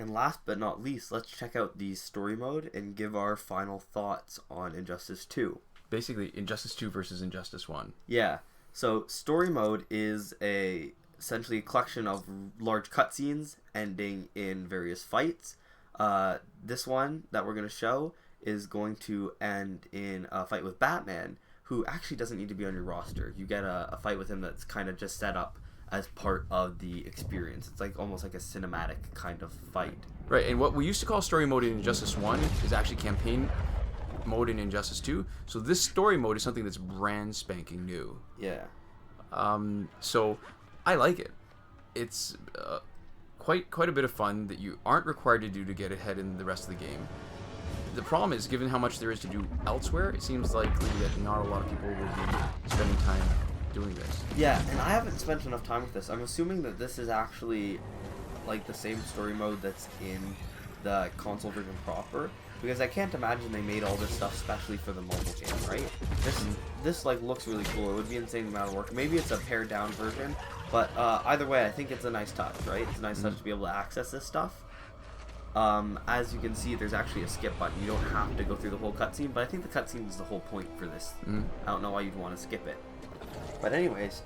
And last but not least, let's check out the story mode and give our final thoughts on Injustice 2. Basically, Injustice 2 versus Injustice 1. Yeah. So story mode is essentially a collection of large cutscenes ending in various fights. This one that we're going to show is going to end in a fight with Batman, who actually doesn't need to be on your roster. You get a fight with him that's kind of just set up as part of the experience. It's like almost like a cinematic kind of fight. Right, and what we used to call story mode in Injustice 1 is actually campaign mode in Injustice 2. So this story mode is something that's brand spanking new. Yeah. So I like it. It's quite a bit of fun that you aren't required to do to get ahead in the rest of the game. The problem is, given how much there is to do elsewhere, it seems likely that not a lot of people will be spending time doing this. Yeah, and I haven't spent enough time with this. I'm assuming that this is actually like the same story mode that's in the console version proper, because I can't imagine they made all this stuff specially for the mobile game, right? This like looks really cool. It would be an insane amount of work. Maybe it's a pared down version, but either way, I think it's a nice touch, right? It's a nice touch to be able to access this stuff. As you can see, there's actually a skip button. You don't have to go through the whole cutscene, but I think the cutscene is the whole point for this. I don't know why you'd want to skip it. But anyways,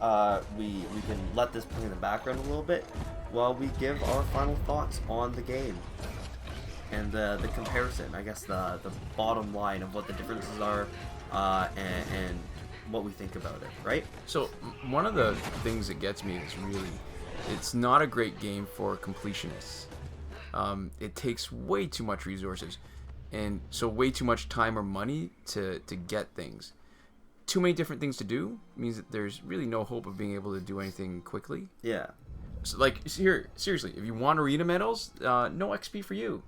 we can let this play in the background a little bit while we give our final thoughts on the game. And the comparison, I guess the bottom line of what the differences are, and what we think about it, right? So one of the things that gets me is really, it's not a great game for completionists. It takes way too much resources, and so way too much time or money to get things. Too many different things to do means that there's really no hope of being able to do anything quickly. Yeah. So like here, seriously, if you want arena medals, no XP for you.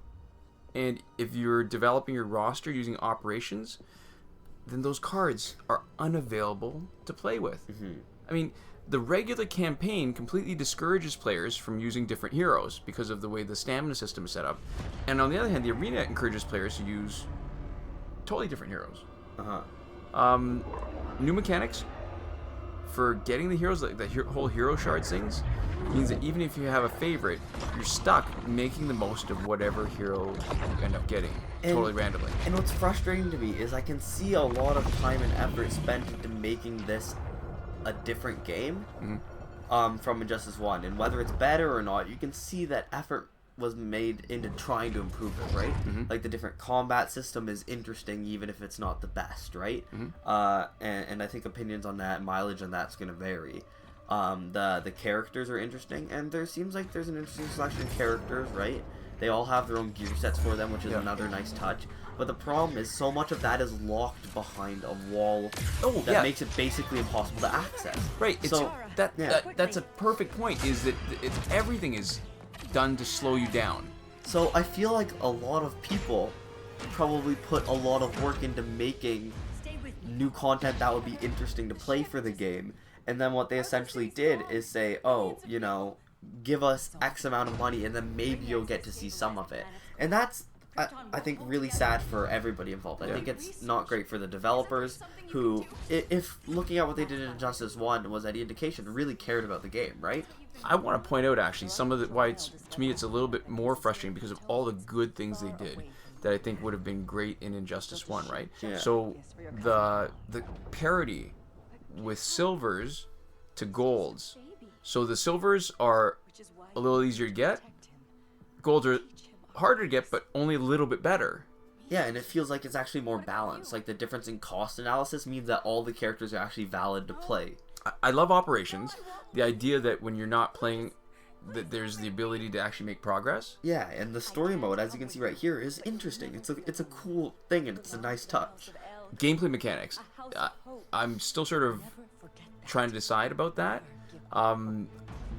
And if you're developing your roster using operations, then those cards are unavailable to play with. I mean, the regular campaign completely discourages players from using different heroes because of the way the stamina system is set up. And on the other hand, the arena encourages players to use totally different heroes. New mechanics for getting the heroes, like the whole hero shards things, means that even if you have a favorite, you're stuck making the most of whatever hero you end up getting, totally randomly. And what's frustrating to me is I can see a lot of time and effort spent into making this a different game from Injustice 1. And whether it's better or not, you can see that effort was made into trying to improve it, right? Like the different combat system is interesting even if it's not the best, right? And I think opinions on that, mileage on that's going to vary. The characters are interesting, and there seems like there's an interesting selection of characters, right? They all have their own gear sets for them, which is another nice touch. But the problem is so much of that is locked behind a wall that makes it basically impossible to access. Right. So that's a perfect point, is that everything is done to slow you down. So I feel like a lot of people probably put a lot of work into making new content that would be interesting to play for the game. And then what they essentially did is say, oh, you know, give us X amount of money and then maybe you'll get to see some of it. And that's, I think, really sad for everybody involved. I think it's not great for the developers who, if looking at what they did in Injustice 1 was any indication, really cared about the game, right? I want to point out, actually, some of the why to me it's a little bit more frustrating because of all the good things they did that I think would have been great in Injustice 1, right? Yeah. So the parity with silvers to golds. So the silvers are a little easier to get. Golds are harder to get, but only a little bit better. Yeah, and it feels like it's actually more balanced. Like the difference in cost analysis means that all the characters are actually valid to play. I love operations. The idea that when you're not playing, that there's the ability to actually make progress. Yeah, and the story mode, as you can see right here, is interesting. It's a cool thing, and it's a nice touch. Gameplay mechanics. I'm still sort of trying to decide about that.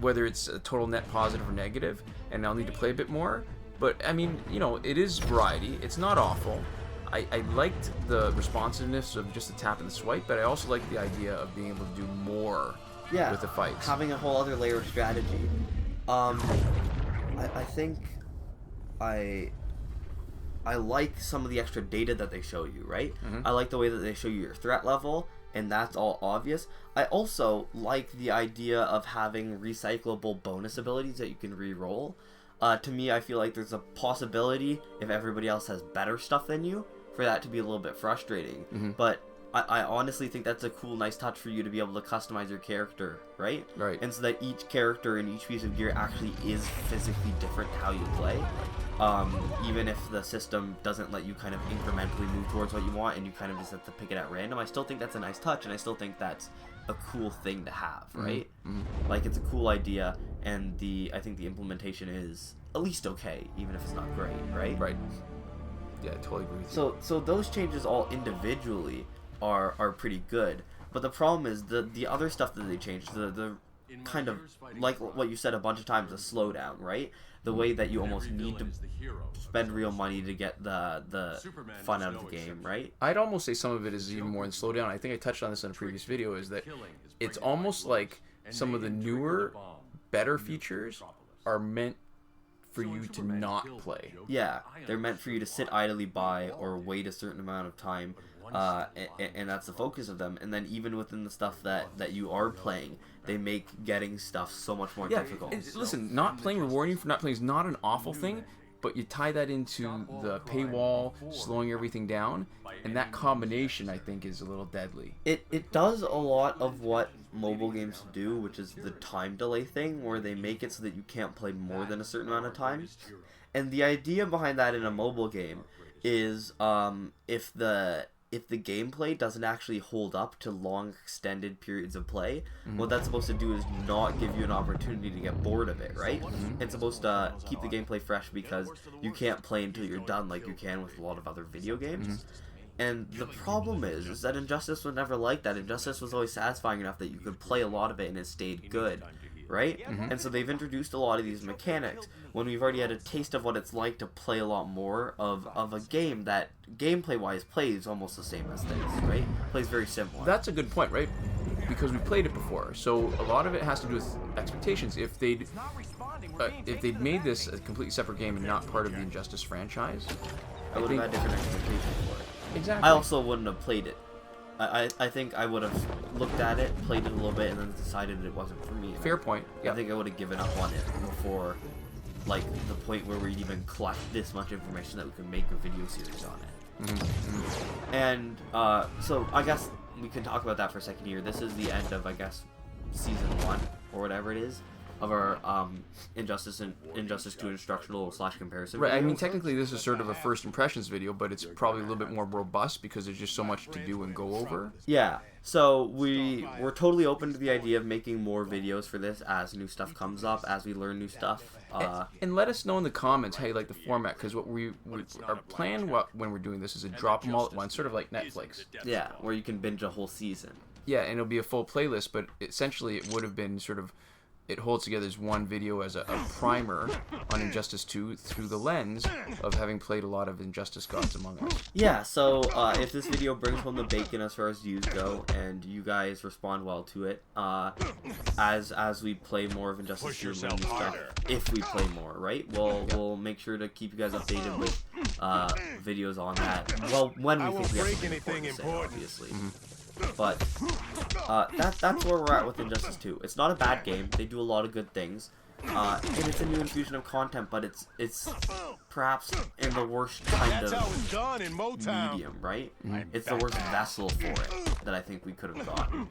Whether it's a total net positive or negative, and I'll need to play a bit more. But, I mean, you know, it is variety. It's not awful. I liked the responsiveness of just the tap and the swipe, but I also liked the idea of being able to do more with the fights. Having a whole other layer of strategy. I think I like some of the extra data that they show you, right? I like the way that they show you your threat level, and that's all obvious. I also like the idea of having recyclable bonus abilities that you can re-roll. To me, I feel like there's a possibility, if everybody else has better stuff than you, for that to be a little bit frustrating. But I honestly think that's a cool, nice touch for you to be able to customize your character, right? Right. And so that each character and each piece of gear actually is physically different how you play. Even if the system doesn't let you kind of incrementally move towards what you want and you kind of just have to pick it at random, I still think that's a nice touch, and I still think that's a cool thing to have, right? Like, it's a cool idea, and I think the implementation is at least okay, even if it's not great, right? Right. Yeah, I totally agree with you. So those changes all individually are pretty good, but the problem is the other stuff that they changed, the kind of like what you said a bunch of times, the slowdown, right? The way that you almost need to spend real money to get the fun out of the game, right? I'd almost say some of it is even more than slowdown. I think I touched on this in a previous video, is that it's almost like some of the newer, better features are meant for you to not play. Yeah, they're meant for you to sit idly by or wait a certain amount of time, and that's the focus of them. And then even within the stuff that you are playing, they make getting stuff so much more difficult. Listen, not playing, rewarding you for not playing is not an awful thing, but you tie that into the paywall, slowing everything down, and that combination, I think, is a little deadly. It does a lot of what mobile games do, which is the time delay thing, where they make it so that you can't play more than a certain amount of time. And the idea behind that in a mobile game is if the gameplay doesn't actually hold up to long extended periods of play, what that's supposed to do is not give you an opportunity to get bored of it, right? It's supposed to keep the gameplay fresh because you can't play until you're done like you can with a lot of other video games. And the problem is that Injustice was never like that. Injustice was always satisfying enough that you could play a lot of it and it stayed good, right? And so they've introduced a lot of these mechanics when we've already had a taste of what it's like to play a lot more of a game that gameplay-wise plays almost the same as this, right? Plays very similar. That's a good point, right? Because we played it before, so a lot of it has to do with expectations. If they'd made this a completely separate game and not part of the Injustice franchise, I would have had different expectations for it. Exactly. I also wouldn't have played it. I think I would have looked at it, played it a little bit, and then decided it wasn't for me. Fair point. I think I would have given up on it before, like, the point where we'd even collect this much information that we could make a video series on it. And so I guess we can talk about that for a second here. This is the end of, I guess, season 1 or whatever it is of our Injustice 2 instructional / comparison. Right. Video. I mean, technically, this is sort of a first impressions video, but it's probably a little bit more robust because there's just so much to do and go over. Yeah. So we're totally open to the idea of making more videos for this as new stuff comes up, as we learn new stuff. And let us know in the comments how you like the format, because what our plan when we're doing this is to drop them all at once, sort of like Netflix. Yeah, where you can binge a whole season. Yeah, and it'll be a full playlist, but essentially it would have been sort of, it holds together as one video as a primer on Injustice 2 through the lens of having played a lot of Injustice Gods Among Us. Yeah, so if this video brings home the bacon as far as views go, and you guys respond well to it, as we play more of Injustice 2 and new stuff, if we play more, right? We'll make sure to keep you guys updated with videos on that. Well, when we think we have something important to say, obviously. But that's where we're at with Injustice 2. It's not a bad game. They do a lot of good things. And it's a new infusion of content, but it's perhaps in the worst kind of medium, right? It's the worst vessel for it that I think we could have gotten.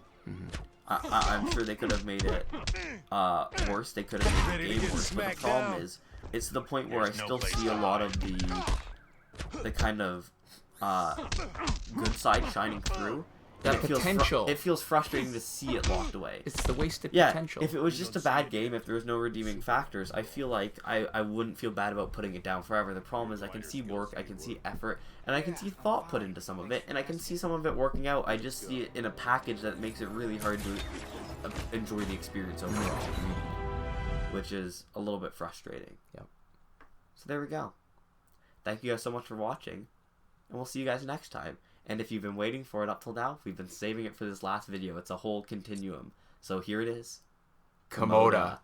I'm sure they could have made it worse. They could have made the game worse. But the problem is, it's to the point where I still see a lot of the kind of good side shining through. That potential. It feels frustrating to see it locked away. It's the wasted Yeah, potential. if it was just a bad game, if there was no redeeming factors, I feel like I wouldn't feel bad about putting it down forever. The problem is I can see work, I can see effort, and I can see thought put into some of it, and I can see some of it working out. I just see it in a package that makes it really hard to enjoy the experience overall, which is a little bit frustrating. Yep. So there we go. Thank you guys so much for watching, and we'll see you guys next time. And if you've been waiting for it up till now, we've been saving it for this last video. It's a whole continuum. So here it is. Komoda.